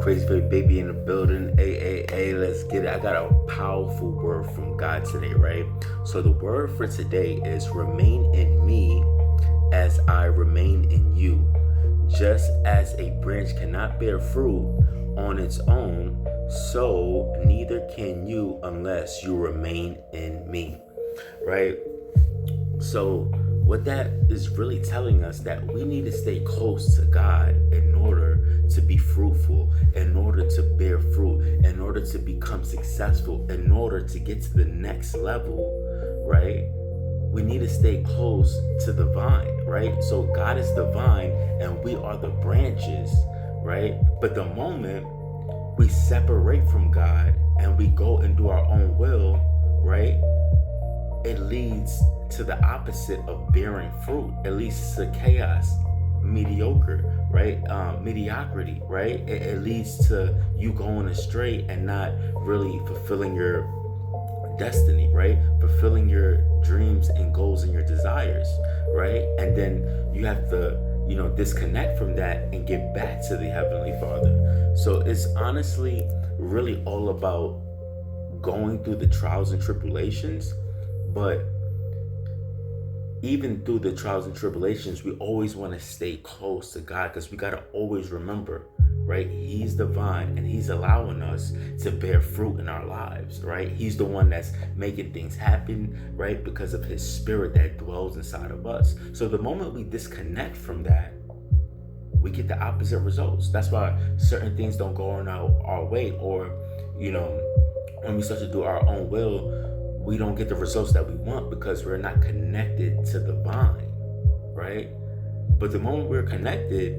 Crazy Faith Baby in the building. Hey, let's get it. I got a powerful word from God today, right? So the word for today is remain in me as I remain in you. Just as a branch cannot bear fruit on its own, so neither can you unless you remain in me, right? So what that is really telling us that we need to stay close to God in order to be fruitful, in order to bear fruit, in order to become successful, in order to get to the next level, right? We need to stay close to the vine, right? So God is the vine and we are the branches, right? But the moment we separate from God and we go and do our own will, right? It leads to the opposite of bearing fruit. It leads to chaos, mediocrity, right? It leads to you going astray and not really fulfilling your destiny, right? Fulfilling your dreams and goals and your desires, right? And then you have to, disconnect from that and get back to the Heavenly Father. So it's honestly really all about going through the trials and tribulations. But even through the trials and tribulations, we always want to stay close to God because we got to always remember, right? He's the vine and he's allowing us to bear fruit in our lives, right? He's the one that's making things happen, right? Because of his spirit that dwells inside of us. So the moment we disconnect from that, we get the opposite results. That's why certain things don't go on our way, or, when we start to do our own will, we don't get the results that we want because we're not connected to the vine, right? But the moment we're connected,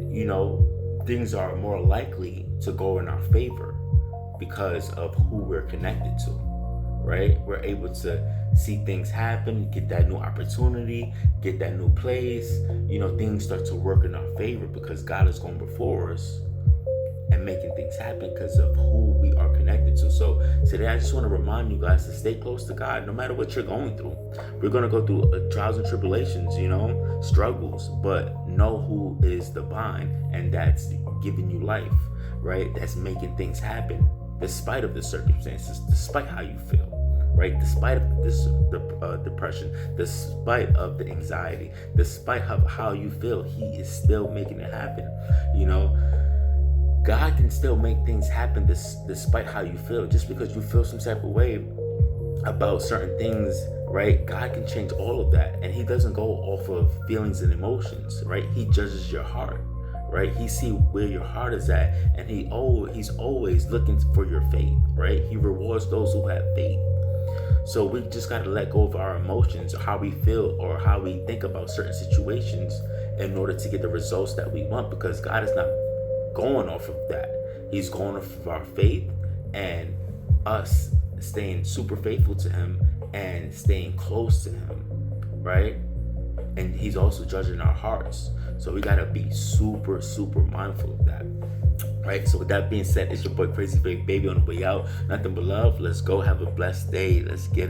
things are more likely to go in our favor because of who we're connected to, right? We're able to see things happen, get that new opportunity, get that new place. Things start to work in our favor because God is going before us and making things happen because of who we are connected to. So today I just want to remind you guys to stay close to God no matter what you're going through. We're going to go through trials and tribulations, struggles, but know who is the vine, and that's giving you life, right? That's making things happen despite of the circumstances, despite how you feel, right? Despite of this depression, despite of the anxiety, despite of how you feel, he is still making it happen. God can still make things happen despite how you feel. Just because you feel some type of way about certain things, right? God can change all of that. And he doesn't go off of feelings and emotions, right? He judges your heart, right? He sees where your heart is at, and he's always looking for your faith, right? He rewards those who have faith. So we just got to let go of our emotions, or how we feel, or how we think about certain situations in order to get the results that we want, because God is not going off of that. He's going off of our faith and us staying super faithful to him and staying close to him, right? And he's also judging our hearts. So we got to be super, super mindful of that, right? So with that being said, it's your boy Crazy Faith Baby on the way out. Nothing but love. Let's go have a blessed day. Let's get it.